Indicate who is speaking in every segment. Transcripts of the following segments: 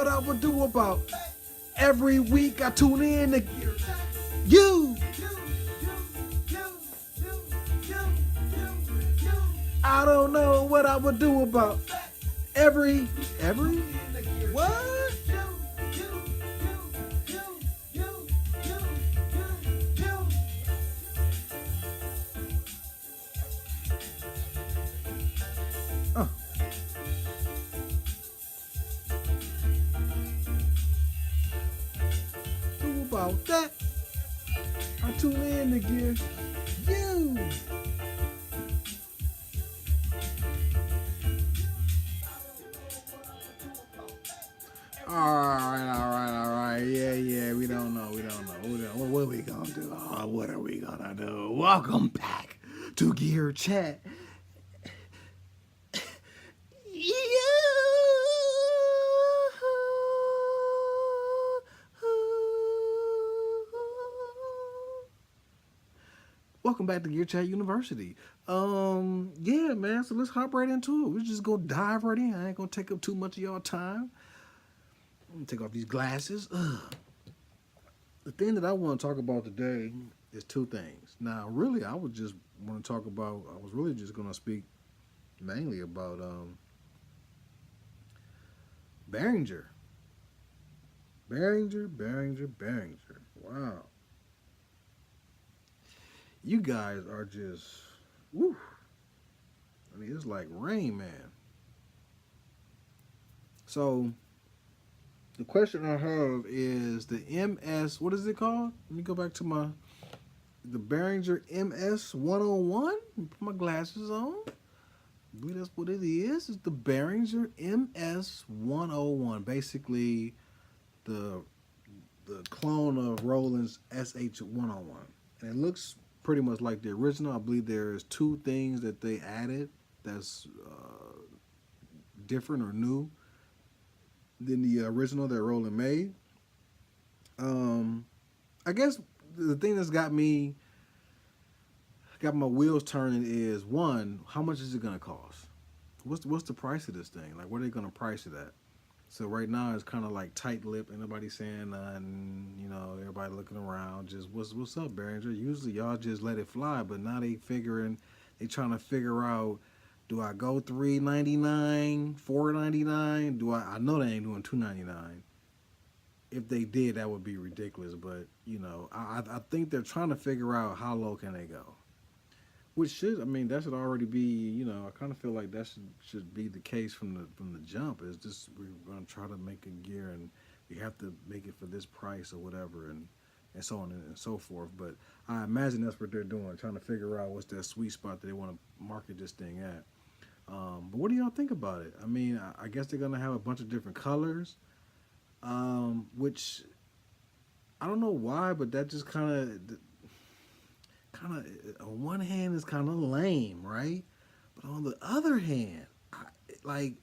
Speaker 1: what I would do about every week I tune in to you. I don't know what I would do about every what? Uh, do about that. I tune in to give you. All right. Yeah. We don't know. What are we gonna do? Oh, what are we gonna do? Welcome back to Gear Chat. Welcome back to Gear Chat University. Yeah, man. So let's hop right into it. We're just gonna dive right in. I ain't gonna take up too much of y'all time. I'm gonna take off these glasses. Ugh. The thing that I want to talk about today is two things. Now, really, I would just want to talk about. I was really just gonna speak mainly about Behringer. Behringer. Wow. You guys are just, woo. I mean, it's like Rain Man. So, the question I have is the MS, what is it called? Let me go back to the Behringer MS-101. Put my glasses on. I believe that's what it is. It's the Behringer MS-101. Basically, the clone of Roland's SH-101. And it looks pretty much like the original. I believe there's two things that they added that's different or new than the original that Roland made. I guess the thing that's got my wheels turning is, one, how much is it gonna cost? What's the price of this thing? Like, what are they gonna price it at? So right now it's kind of like tight-lipped. Ain't nobody saying nothing. You know, everybody looking around. Just what's up, Behringer? Usually y'all just let it fly, but now they trying to figure out. Do I go $3.99, $4.99? I know they ain't doing $2.99. If they did, that would be ridiculous. But you know, I think they're trying to figure out how low can they go. That should already be, I kind of feel like that should be the case from the jump. Is just we're gonna try to make a gear and we have to make it for this price or whatever, and so on and so forth. But I imagine that's what they're doing, trying to figure out what's that sweet spot that they want to market this thing at. But what do y'all think about it? I mean, I guess they're gonna have a bunch of different colors, which I don't know why, but that just on one hand is kind of lame, right? But on the other hand,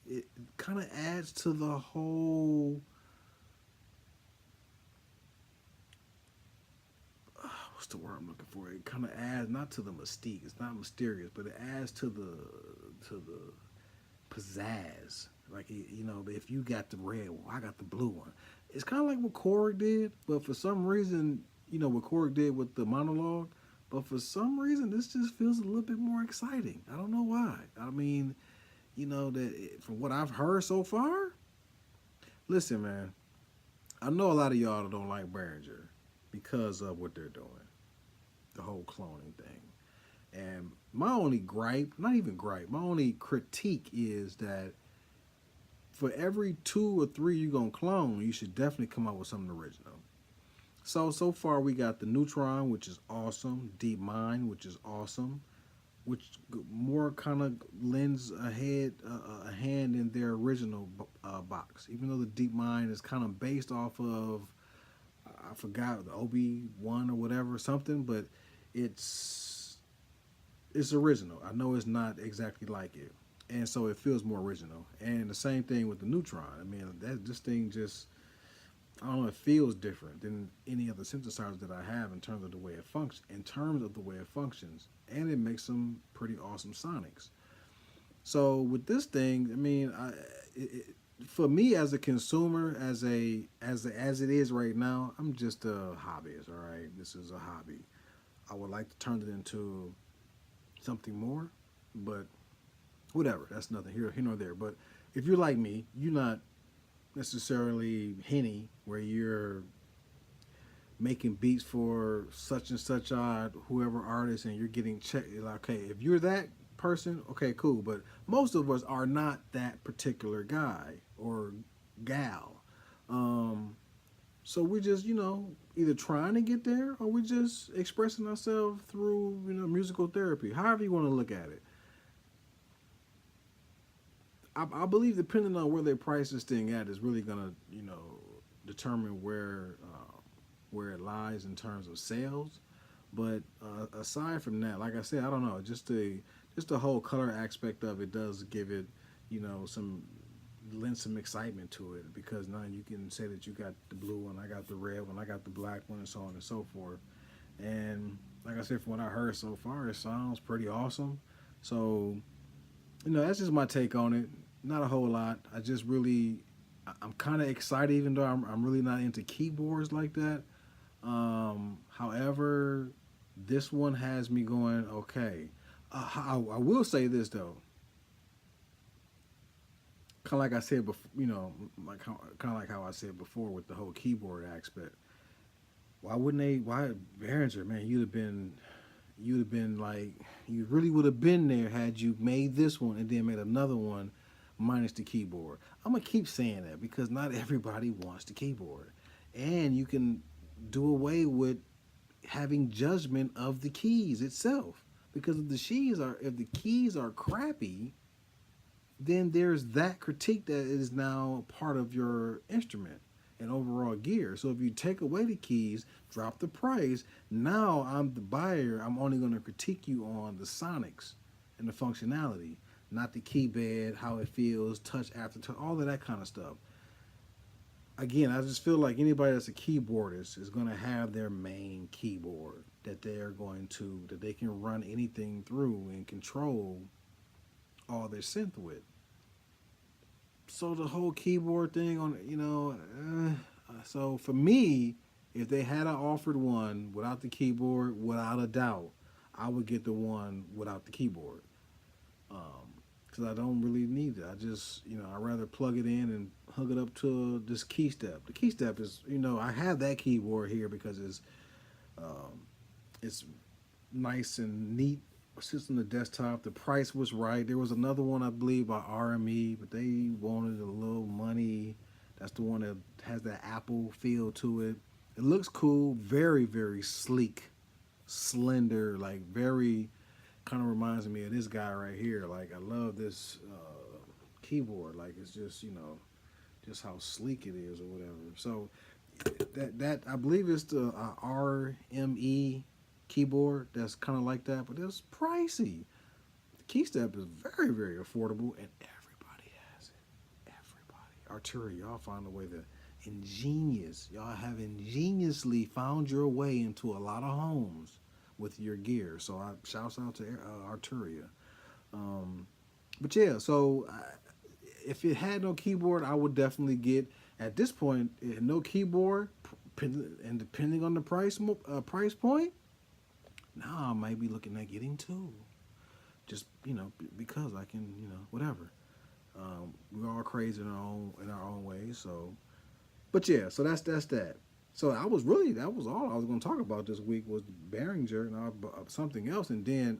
Speaker 1: it kind of adds to the whole. What's the word I'm looking for? It kind of adds not to the mystique. It's not mysterious, but it adds to the pizzazz. Like, if you got the red one, I got the blue one. It's kind of like what Korg did, but for some reason, what Korg did with the monologue. But for some reason, this just feels a little bit more exciting. I don't know why. I mean, from what I've heard so far, listen, man, I know a lot of y'all don't like Behringer because of what they're doing, the whole cloning thing. And my only gripe, not even gripe, my only critique is that for every 2 or 3 you're going to clone, you should definitely come up with something original. So far we got the Neutron, which is awesome, Deep Mind, which is awesome, which more kind of lends a hand in their original box, even though the Deep Mind is kind of based off of, I forgot, the Obi-Wan or whatever, something, but it's original. I know it's not exactly like it, and so it feels more original. And the same thing with the Neutron. I mean, this thing just, I don't know, it feels different than any other synthesizer that I have in terms of the way it functions. And it makes some pretty awesome sonics. So with this thing, I mean, for me as a consumer, as it is right now, I'm just a hobbyist. All right, this is a hobby. I would like to turn it into something more, but whatever. That's nothing here nor there. But if you're like me, you're not necessarily Henny, where you're making beats for such and such odd whoever artist, and you're getting checked. Like, okay, if you're that person, okay, cool. But most of us are not that particular guy or gal. Um, so we're just, either trying to get there or we're just expressing ourselves through, musical therapy. However you want to look at it. I believe depending on where they price this thing at is really gonna, determine where it lies in terms of sales. But aside from that, like I said, I don't know. Just the whole color aspect of it does give it, some lend some excitement to it, because now you can say that you got the blue one, I got the red one, I got the black one, and so on and so forth. And like I said, from what I heard so far, it sounds pretty awesome. So, that's just my take on it. Not a whole lot. I'm kind of excited, even though I'm really not into keyboards like that. However, this one has me going, okay. I will say this though, kind of like I said before, kind of like how I said before with the whole keyboard aspect. Why wouldn't they? Why Behringer, man? You'd have been like, you really would have been there had you made this one and then made another one minus the keyboard. I'm gonna keep saying that because not everybody wants the keyboard, and you can do away with having judgment of the keys itself, because if the keys are crappy, then there's that critique that is now part of your instrument and overall gear. So if you take away the keys, drop the price, now I'm the buyer, I'm only going to critique you on the sonics and the functionality, not the key bed, how it feels, touch after touch, all of that kind of stuff. Again, I just feel like anybody that's a keyboardist is going to have their main keyboard that they can run anything through and control all their synth with. So the whole keyboard thing so for me, if they had offered one without the keyboard, without a doubt, I would get the one without the keyboard. Because I don't really need it. I just, I'd rather plug it in and hook it up to this key step. The key step is, I have that keyboard here because it's nice and neat. It sits on the desktop. The price was right. There was another one, I believe, by RME, but they wanted a little money. That's the one that has that Apple feel to it. It looks cool. Very, very sleek, slender, like very, kind of reminds me of this guy right here. Like, I love this keyboard. Like, it's just, just how sleek it is or whatever. So that I believe it's the RME keyboard that's kind of like that, but it's pricey. The key step is very, very affordable, and everybody has it. Everybody. Arturia, y'all find a way to y'all have ingeniously found your way into a lot of homes with your gear. So I shouts out to Arturia. But yeah, so if it had no keyboard, I would definitely get, at this point, no keyboard, and depending on the price point, now I might be looking at getting two. Just, because I can, whatever. We're all crazy in our own ways, so. But yeah, so that's that. So that was all I was going to talk about this week was Behringer and something else, and then,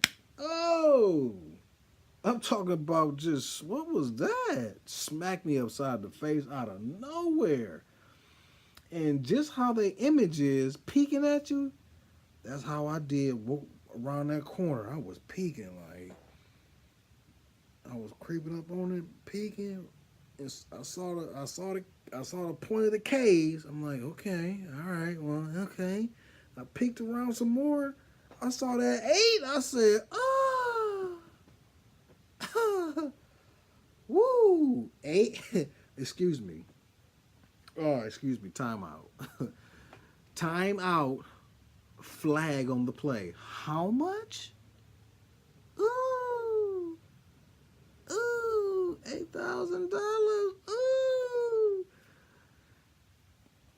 Speaker 1: I'm talking about just, what was that? Smacked me upside the face out of nowhere. And just how the image is peeking at you, that's how I did around that corner. I was peeking, like, I was creeping up on it, peeking. And I saw the point of the K's. I'm like, okay, all right, well, okay. I peeked around some more. I saw that 8. I said, woo, 8. Excuse me. Oh, excuse me. Time out. Time out. Flag on the play. How much? Ooh, $8,000. Ooh.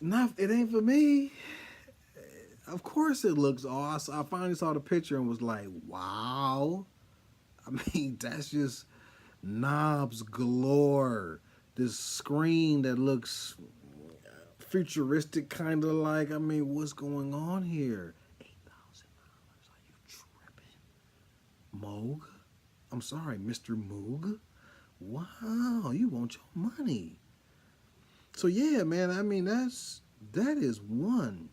Speaker 1: not it ain't for me. Of course it looks awesome. I finally saw the picture and was like, wow. I mean, that's just knobs galore. This screen that looks futuristic, kind of like. I mean, what's going on here? $8,000? Are you tripping, Moog? I'm sorry, Mr. Moog. Wow, you want your money? So yeah, man. I mean, that is one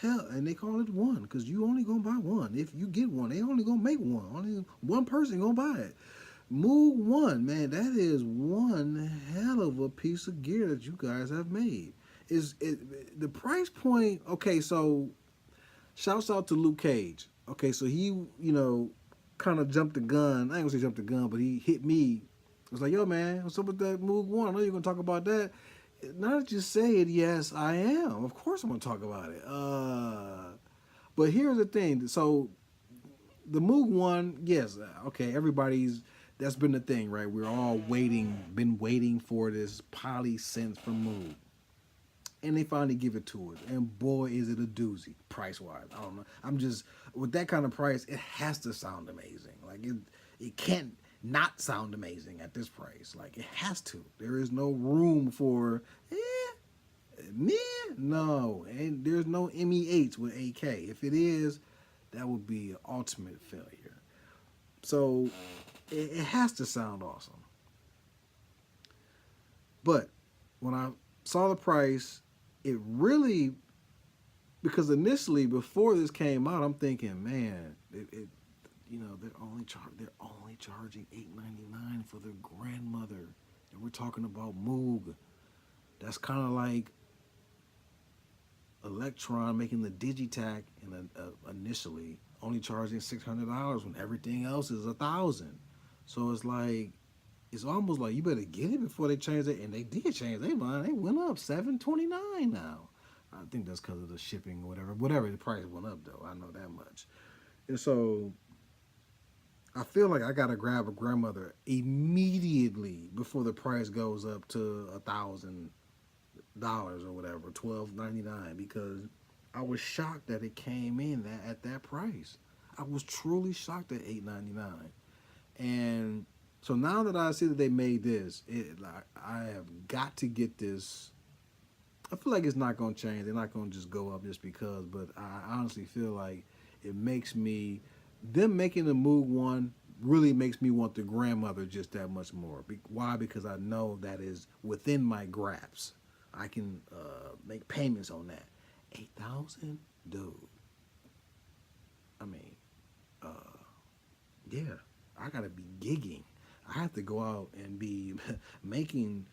Speaker 1: hell, and they call it one because you only gonna buy one. If you get one, they only gonna make one. Only one person gonna buy it. Moog One, man, that is one hell of a piece of gear that you guys have made. Is it the price point? Okay, so shouts out to Luke Cage. Okay, so he, kind of jumped the gun. I ain't gonna say jumped the gun, but he hit me. I was like, yo, man, what's up with that Moog One? I know you're gonna talk about that. Now that you say it, yes, I am. Of course, I'm gonna talk about it. But here's the thing. So the Moog One, yes, okay, everybody's that's been the thing, right? We're all been waiting for this poly sense from Moog. And they finally give it to us. And boy, is it a doozy, price-wise. I don't know. I'm just, with that kind of price, it has to sound amazing. Like, it can't not sound amazing at this price. Like, it has to. There is no room for, no. And there's no MEH with AK. If it is, that would be an ultimate failure. So, it has to sound awesome. But when I saw the price, it really, because initially before this came out, I'm thinking, man, they're only charging $8.99 for their grandmother, and we're talking about Moog. That's kind of like Electron making the Digitac and initially only charging $600 when everything else is $1,000. So it's like, it's almost like you better get it before they change it, and they did change their mind. They went up $729 now. I think that's because of the shipping or whatever. Whatever, the price went up though. I know that much. And so I feel like I gotta grab a grandmother immediately before the price goes up to $1,000 or whatever, $1,299, because I was shocked that it came in at that price. I was truly shocked at $899, and so now that I see that they made this, I have got to get this. I feel like it's not going to change. They're not going to just go up just because, but I honestly feel like it makes me, them making the Moog One really makes me want the grandmother just that much more. Why? Because I know that is within my grasp. I can make payments on that. 8,000, dude. I mean, yeah, I gotta be gigging. I have to go out and be making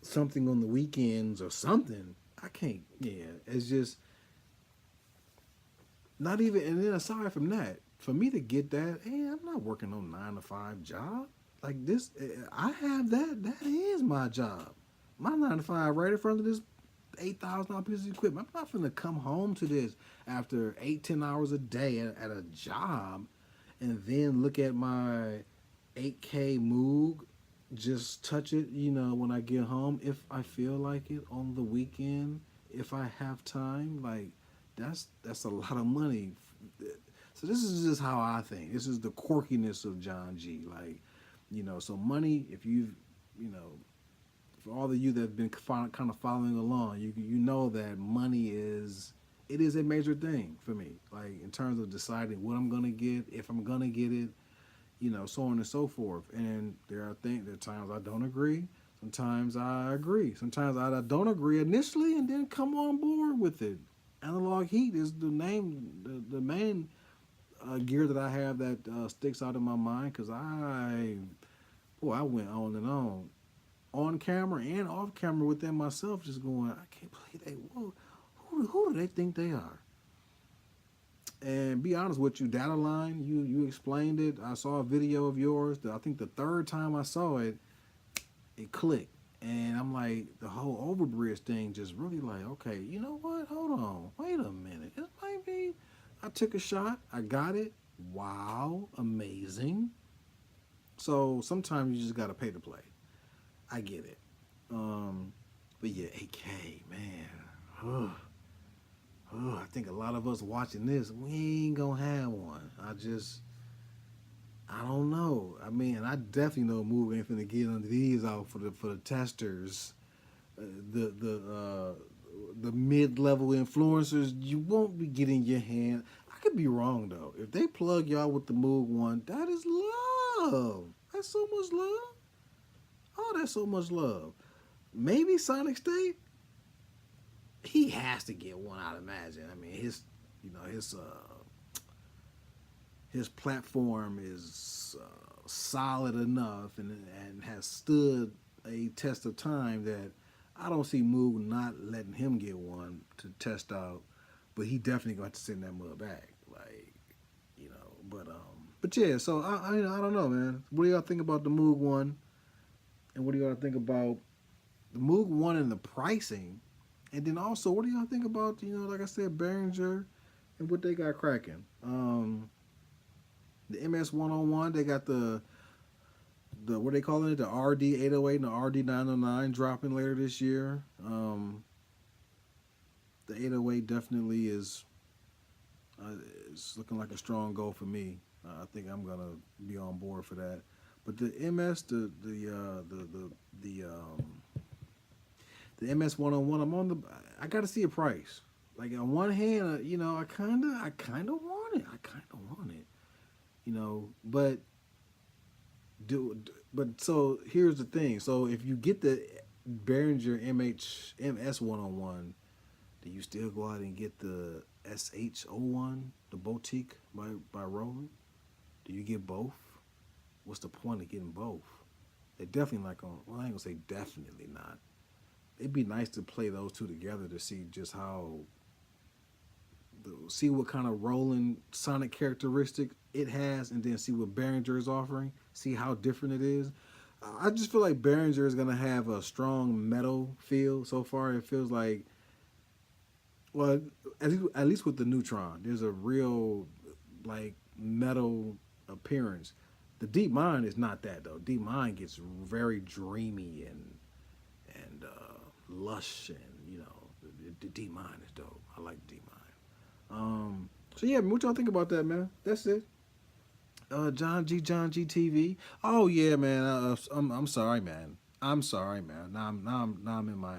Speaker 1: something on the weekends or something. I can't, yeah, it's just not even, and then aside from that, for me to get that, hey, I'm not working on 9 to 5 job. Like this, I have that is my job. My 9 to 5 right in front of this $8,000 piece of equipment. I'm not finna come home to this after 8-10 hours a day at a job and then look at my 8K Moog, just touch it, when I get home, if I feel like it on the weekend, if I have time. Like, that's a lot of money. So this is just how I think. This is the quirkiness of John G. Like, so money, if you've, for all of you that have been kind of following along, you know that money is a major thing for me. Like, in terms of deciding what I'm gonna get, if I'm gonna get it, so on and so forth. And there are times I don't agree. Sometimes I agree. Sometimes I don't agree initially and then come on board with it. Analog heat is the main gear that I have that sticks out in my mind, because I went on camera and off camera within myself, just going, I can't believe who do they think they are? And be honest with you, Data Line, you explained it. I saw a video of yours. I think the third time I saw it, it clicked. And I'm like, the whole overbridge thing just really like, okay, you know what? Hold on. Wait a minute. This might be. I took a shot. I got it. Wow. Amazing. So sometimes you just got to pay to play. I get it. But yeah, 8K, man. I think a lot of us watching this, we ain't gonna have one. I don't know. I mean, I definitely know Move ain't finna get under these out for the testers, the the uh, the mid level influencers. You won't be getting your hand. I could be wrong though. If they plug y'all with the Move one, that is love. That's so much love. Oh, that's so much love. Maybe Sonic State. He has to get one. I'd imagine. I mean, his platform is solid enough and has stood a test of time that I don't see Moog not letting him get one to test out. But he definitely going to send that mud back, like you know. But yeah. So I don't know, man. What do y'all think about the Moog one? And what do y'all think about the Moog one and the pricing? And then also, what do y'all think about, like I said, Behringer and what they got cracking? The MS-101, they got the what they calling it, the RD-808 and the RD-909 dropping later this year. The 808 definitely is looking like a strong goal for me. I think I'm gonna be on board for that. But the MS, the MS-101, I got to see a price. Like on one hand, I kind of want it. I kind of want it. But so here's the thing. So if you get the Behringer MS-101, do you still go out and get the SH-01, the boutique by Roland? Do you get both? What's the point of getting both? They definitely not going. Well, I ain't gonna say definitely not. It'd be nice to play those two together to see just see what kind of Roland sonic characteristic it has, and then see what Behringer is offering. See how different it is. I just feel like Behringer is gonna have a strong metal feel. So far, it feels like, well, at least with the Neutron, there's a real like metal appearance. The Deep Mind is not that though. Deep Mind gets very dreamy and lush, and the Deep Mind is dope. I like Deep Mind. So yeah, what y'all think about that, man? That's it. John G TV. Oh yeah, man. I'm sorry, man. I'm sorry, man. Now I'm in my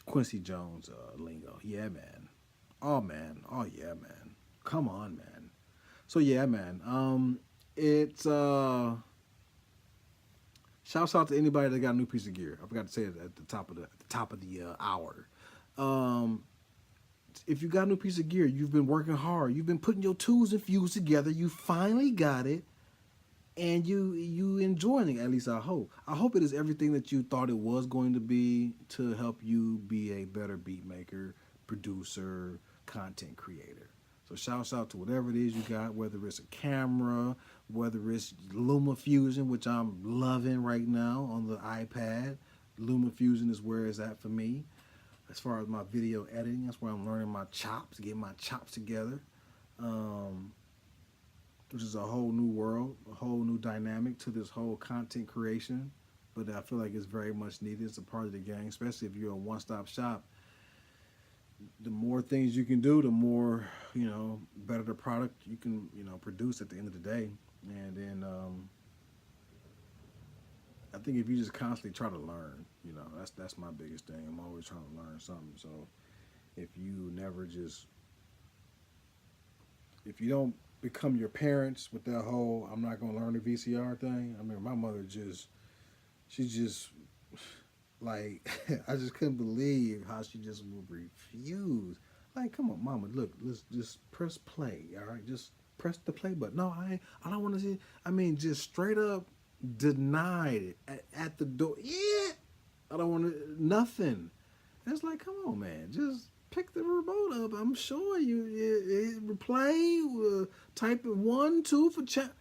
Speaker 1: Quincy Jones lingo. Yeah, man. Oh man. Oh yeah, man. Come on, man. So yeah, man. It's shouts out to anybody that got a new piece of gear. I forgot to say it at the top of the hour. If you got a new piece of gear, you've been working hard. You've been putting your tools and fuse together. You finally got it, and you enjoying it. At least I hope. I hope it is everything that you thought it was going to be to help you be a better beat maker, producer, content creator. So shouts out to whatever it is you got, whether it's a camera, whether it's LumaFusion, which I'm loving right now on the iPad. LumaFusion is where it's at for me. As far as my video editing, that's where I'm learning my chops, getting my chops together, which is a whole new world, a whole new dynamic to this whole content creation. But I feel like it's very much needed. It's a part of the game, especially if you're a one-stop shop. The more things you can do, the more, better the product you can, produce at the end of the day. And then I think if you just constantly try to learn, that's my biggest thing. I'm always trying to learn something. So if you don't become your parents with that whole I'm not going to learn the VCR thing. I mean, my mother she just like, I just couldn't believe how she just would refuse. Like, come on, mama, look, let's just press play, all right? Just press the play button. No, I don't want to see it. I mean, just straight up denied it at the door. Yeah, I don't want to, nothing. And it's like, come on, man, just pick the remote up. I'm sure you replay, type it 1, 2 for chat.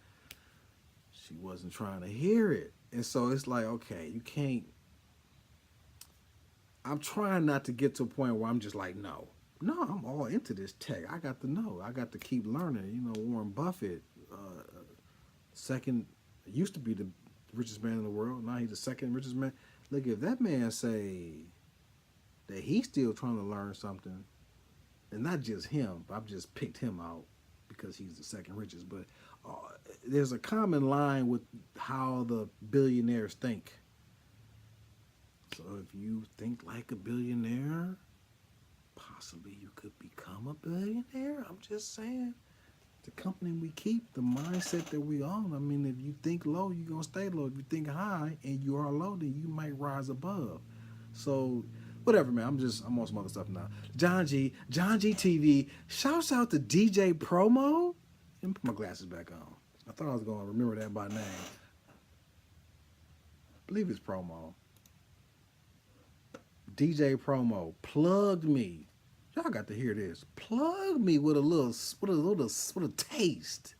Speaker 1: She wasn't trying to hear it. And so it's like, okay, you can't. I'm trying not to get to a point where I'm just like, no, I'm all into this tech. I got to know. I got to keep learning. Warren Buffett, second, used to be the richest man in the world. Now he's the second richest man. Look, if that man say that he's still trying to learn something, and not just him. I've just picked him out because he's the second richest. But uh, there's a common line with how the billionaires think. So if you think like a billionaire, possibly you could become a billionaire. I'm just saying. The company we keep, the mindset that we own. I mean, if you think low, you're going to stay low. If you think high and you are low, then you might rise above. So, whatever, man. I'm on some other stuff now. John G TV. Shouts out to DJ Promo. Let me put my glasses back on. I thought I was going to remember that by name. I believe it's Promo. DJ Promo plugged me. Y'all got to hear this. Plug me with a taste.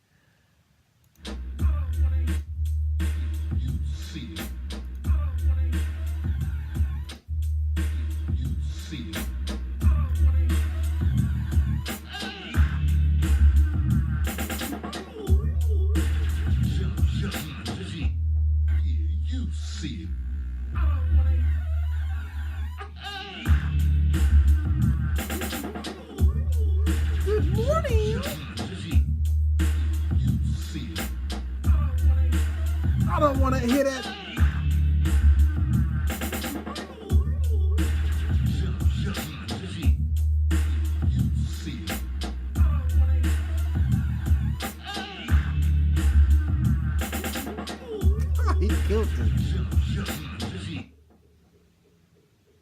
Speaker 1: Good morning. I don't want to hear that. He killed it.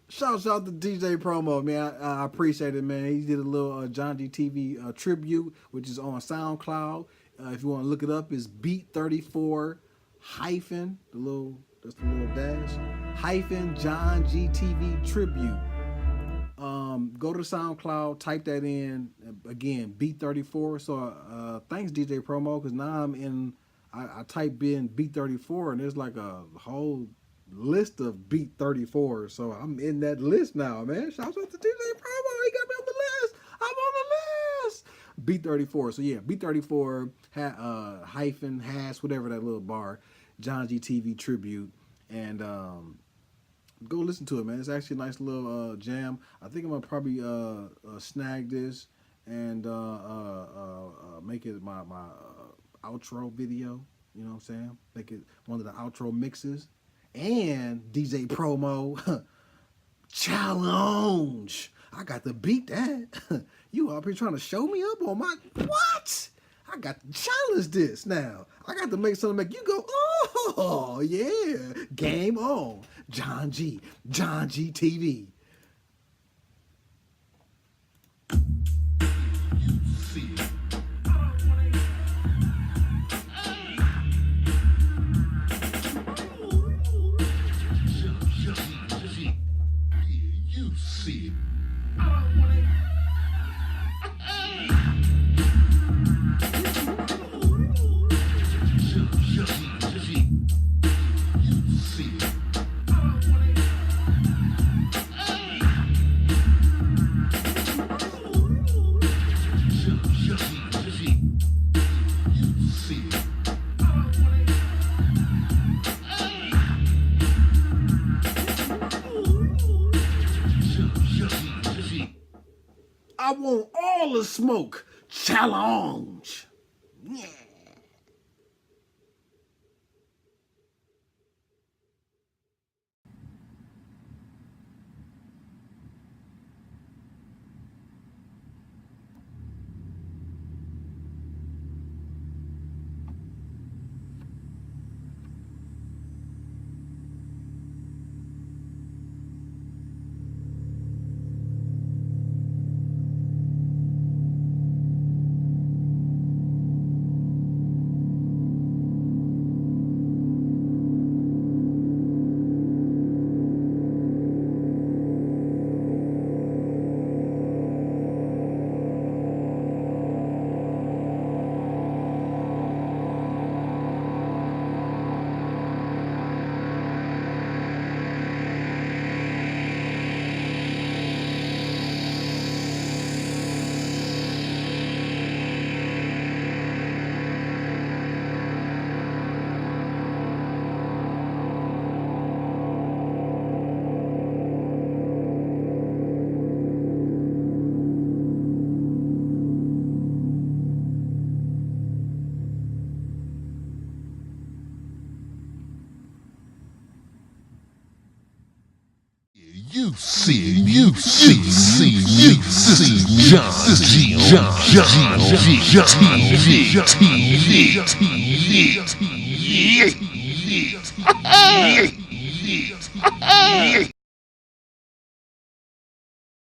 Speaker 1: Shouts out to DJ Promo, man. I appreciate it, man. He did a little John G TV tribute, which is on SoundCloud. If you want to look it up, it's Beat 34 hyphen that's the little dash hyphen John G TV tribute. Go to SoundCloud, type that in again, Beat 34. So thanks DJ Promo, because now I type in Beat 34 and there's like a whole list of Beat 34, so I'm in that list now, man. Shouts out to DJ Promo, he got me on the list. I'm on the list. Beat 34. So yeah, Beat 34 hyphen hash whatever that little bar, John G TV tribute, and go listen to it, man. It's actually a nice little jam. I think I'm gonna probably snag this and make it my outro video. You know what I'm saying? Make it one of the outro mixes. And DJ Promo challenge. I got to beat that. You up here trying to show me up on my what? I got to challenge this now. I got to make something make you go, oh yeah, game on. John G TV. I want all the smoke. Challenge. Yeah.
Speaker 2: TV.